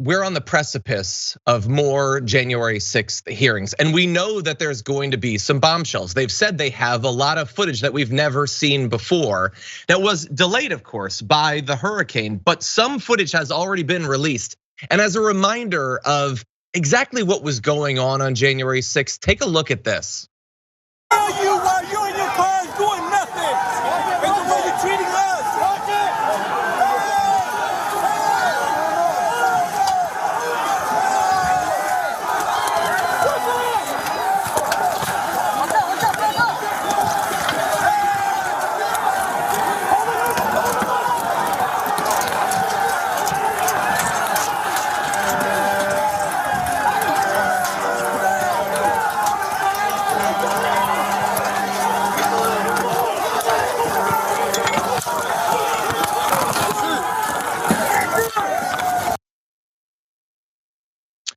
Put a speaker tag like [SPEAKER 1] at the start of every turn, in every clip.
[SPEAKER 1] we're on the precipice of more January 6th hearings, and we know that there's going to be some bombshells. They've said they have a lot of footage that we've never seen before. That was delayed, of course, by the hurricane, but some footage has already been released. And as a reminder of exactly what was going on January 6th, take a look at this.
[SPEAKER 2] While you're in your cars doing nothing, and the way you're treating us.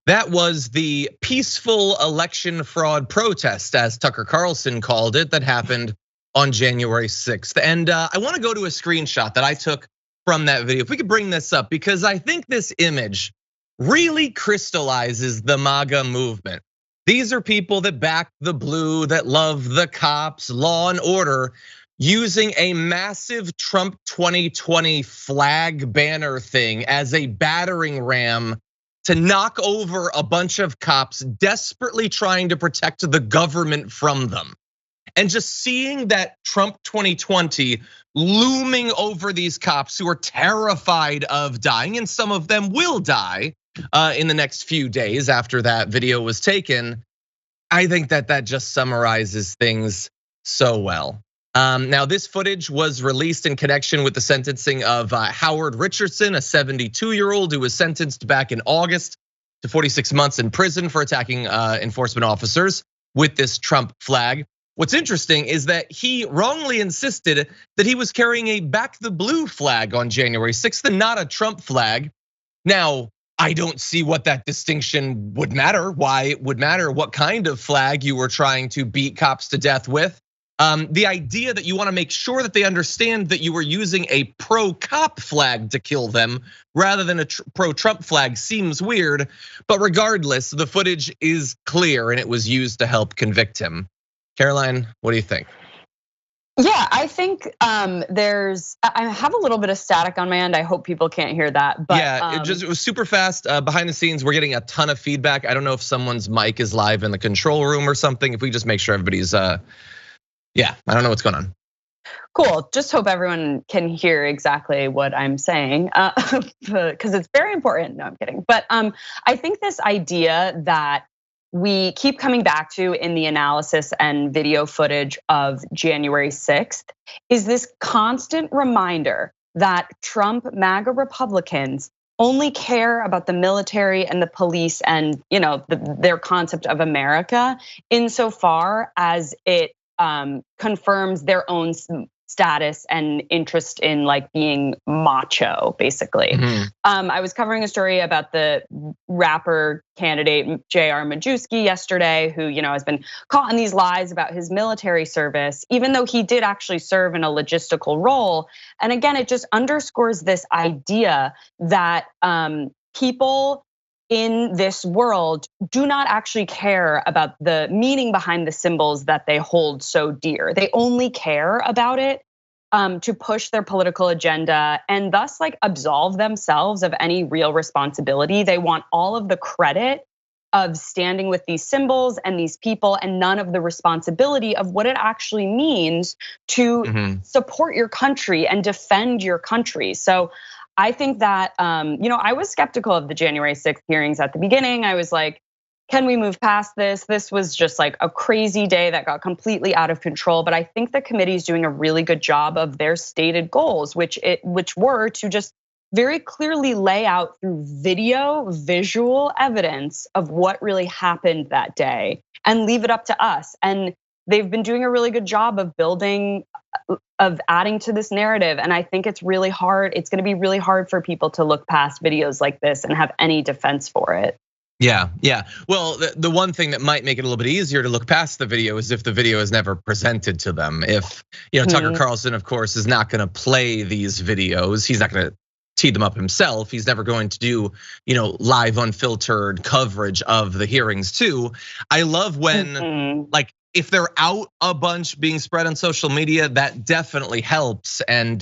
[SPEAKER 1] That was the peaceful election fraud protest, as Tucker Carlson called it, that happened on January 6th. And I wanna go to a screenshot that I took from that video. If we could bring this up, because I think this image really crystallizes the MAGA movement. These are people that back the blue, that love the cops, law and order, using a massive Trump 2020 flag banner thing as a battering ram to knock over a bunch of cops desperately trying to protect the government from them. And just seeing that Trump 2020 looming over these cops who are terrified of dying, and some of them will die in the next few days after that video was taken. I think that just summarizes things so well. Now, this footage was released in connection with the sentencing of Howard Richardson, a 72-year-old who was sentenced back in August to 46 months in prison for attacking enforcement officers with this Trump flag. What's interesting is that he wrongly insisted that he was carrying a back the blue flag on January 6th and not a Trump flag. Now, I don't see what that distinction would matter, why it would matter what kind of flag you were trying to beat cops to death with. The idea that you wanna make sure that they understand that you were using a pro-cop flag to kill them rather than a pro-Trump flag seems weird, but regardless, the footage is clear and it was used to help convict him. Caroline, what do you think?
[SPEAKER 3] Yeah, I think I have a little bit of static on my end. I hope people can't hear that. But
[SPEAKER 1] yeah, it was super fast. Behind the scenes, we're getting a ton of feedback. I don't know if someone's mic is live in the control room or something. If we just make sure everybody's, yeah, I don't know what's going on.
[SPEAKER 3] Cool, just hope everyone can hear exactly what I'm saying, because it's very important. No, I'm kidding. But I think this idea that we keep coming back to in the analysis and video footage of January 6th is this constant reminder that Trump MAGA Republicans only care about the military and the police and their concept of America insofar as it confirms their own status and interest in like being macho, basically. I was covering a story about the rapper candidate J.R. Majewski yesterday, who has been caught in these lies about his military service, even though he did actually serve in a logistical role. And again, it just underscores this idea that people in this world do not actually care about the meaning behind the symbols that they hold so dear. They only care about it to push their political agenda and thus like absolve themselves of any real responsibility. They want all of the credit of standing with these symbols and these people and none of the responsibility of what it actually means to support your country and defend your country. So I think that, I was skeptical of the January 6th hearings at the beginning. I was like, can we move past this? This was just like a crazy day that got completely out of control. But I think the committee is doing a really good job of their stated goals, which were to just very clearly lay out through visual evidence of what really happened that day and leave it up to us. And they've been doing a really good job of adding to this narrative. And I think it's really hard. It's gonna be really hard for people to look past videos like this and have any defense for it.
[SPEAKER 1] Yeah. Well, the one thing that might make it a little bit easier to look past the video is if the video is never presented to them. If Tucker Carlson, of course, is not gonna play these videos. He's not gonna tee them up himself. He's never going to do, live unfiltered coverage of the hearings too. I love when like if they're out a bunch being spread on social media, that definitely helps. And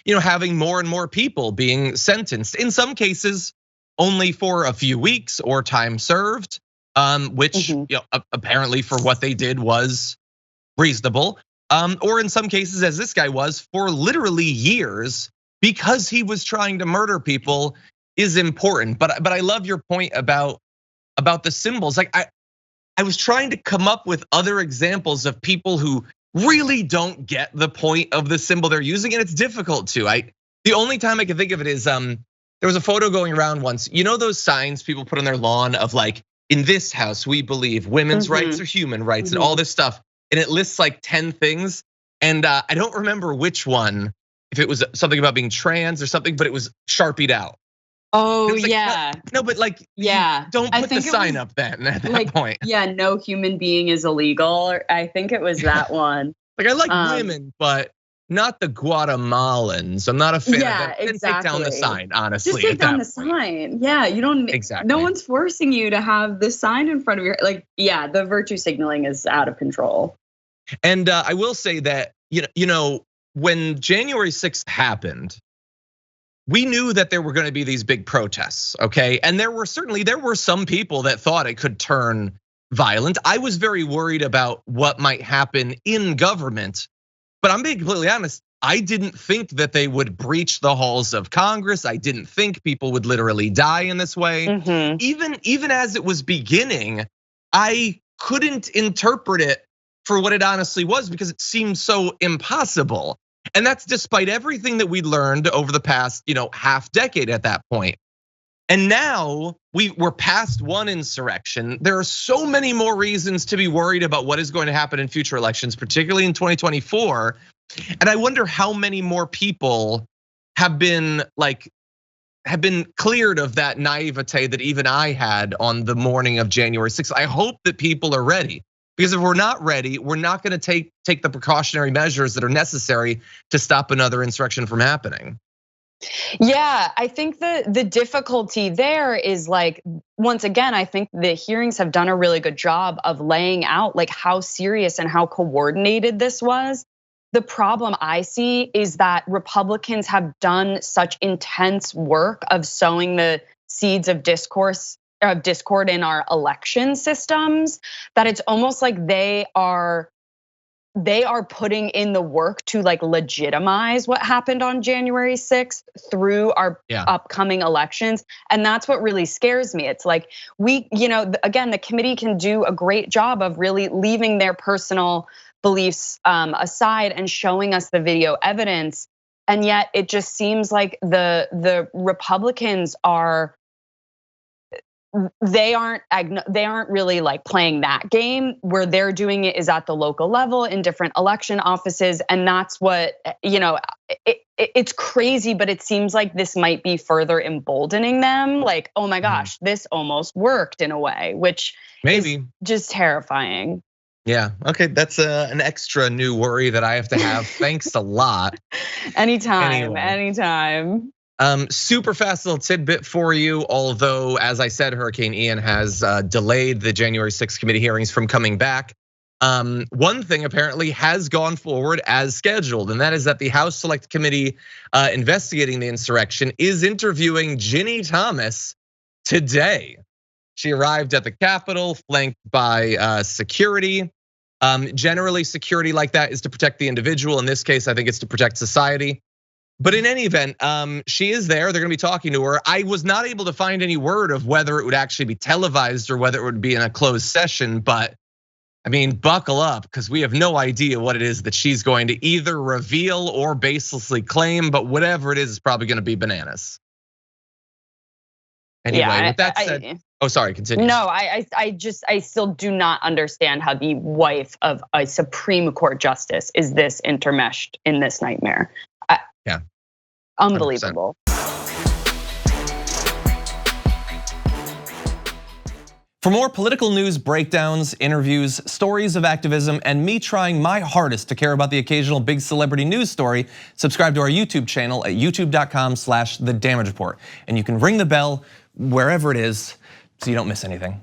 [SPEAKER 1] having more and more people being sentenced, in some cases only for a few weeks or time served, which apparently for what they did was reasonable. Or in some cases, as this guy was, for literally years, because he was trying to murder people, is important. But I love your point about the symbols. Like I was trying to come up with other examples of people who really don't get the point of the symbol they're using, and it's difficult to. The only time I can think of it is there was a photo going around once. You know those signs people put on their lawn of like, in this house we believe women's rights are human rights and all this stuff. And it lists like 10 things. And I don't remember which one, if it was something about being trans or something, but it was Sharpied out.
[SPEAKER 3] Oh
[SPEAKER 1] like,
[SPEAKER 3] yeah.
[SPEAKER 1] No, but like, don't put the sign up then at that point.
[SPEAKER 3] Yeah, no human being is illegal. I think it was that one.
[SPEAKER 1] Like I like women, but not the Guatemalans. I'm not a fan of them.
[SPEAKER 3] Exactly.
[SPEAKER 1] Take down the sign, honestly.
[SPEAKER 3] Just take down the sign. Yeah, you don't.
[SPEAKER 1] Exactly.
[SPEAKER 3] No one's forcing you to have the sign in front of your. Like, yeah, the virtue signaling is out of control.
[SPEAKER 1] And I will say that when January 6th happened, we knew that there were going to be these big protests, okay? And there were some people that thought it could turn violent. I was very worried about what might happen in government, but I'm being completely honest, I didn't think that they would breach the halls of Congress. I didn't think people would literally die in this way. Even as it was beginning, I couldn't interpret it for what it honestly was because it seemed so impossible. And that's despite everything that we learned over the past, half decade at that point. And now we're past one insurrection. There are so many more reasons to be worried about what is going to happen in future elections, particularly in 2024. And I wonder how many more people have been cleared of that naivete that even I had on the morning of January 6th. I hope that people are ready. Because if we're not ready, we're not going to take the precautionary measures that are necessary to stop another insurrection from happening.
[SPEAKER 3] Yeah, I think the difficulty there is like, once again, I think the hearings have done a really good job of laying out like how serious and how coordinated this was. The problem I see is that Republicans have done such intense work of sowing the seeds of discord in our election systems that it's almost like they are putting in the work to like legitimize what happened on January 6th through our upcoming elections. And that's what really scares me. It's like again, the committee can do a great job of really leaving their personal beliefs aside and showing us the video evidence. And yet it just seems like the Republicans they aren't really like playing that game. Where they're doing it is at the local level in different election offices. And that's what, it's crazy, but it seems like this might be further emboldening them. Like, oh my gosh, this almost worked in a way, which maybe is just terrifying.
[SPEAKER 1] Yeah, okay, that's an extra new worry that I have to have. Thanks a lot.
[SPEAKER 3] Anytime.
[SPEAKER 1] Super fast little tidbit for you. Although, as I said, Hurricane Ian has delayed the January 6th committee hearings from coming back. One thing apparently has gone forward as scheduled, and that is that the House Select Committee investigating the insurrection is interviewing Ginni Thomas today. She arrived at the Capitol flanked by security. Generally, security like that is to protect the individual. In this case, I think it's to protect society. But in any event, she is there. They're gonna be talking to her. I was not able to find any word of whether it would actually be televised or whether it would be in a closed session. But I mean, buckle up, because we have no idea what it is that she's going to either reveal or baselessly claim. But whatever it is probably gonna be bananas. Anyway, with that said, sorry, continue.
[SPEAKER 3] No, I still do not understand how the wife of a Supreme Court justice is this intermeshed in this nightmare.
[SPEAKER 1] Yeah.
[SPEAKER 3] Unbelievable.
[SPEAKER 1] 100%.
[SPEAKER 4] For more political news breakdowns, interviews, stories of activism, and me trying my hardest to care about the occasional big celebrity news story, subscribe to our YouTube channel at youtube.com/thedamagereport. And you can ring the bell wherever it is so you don't miss anything.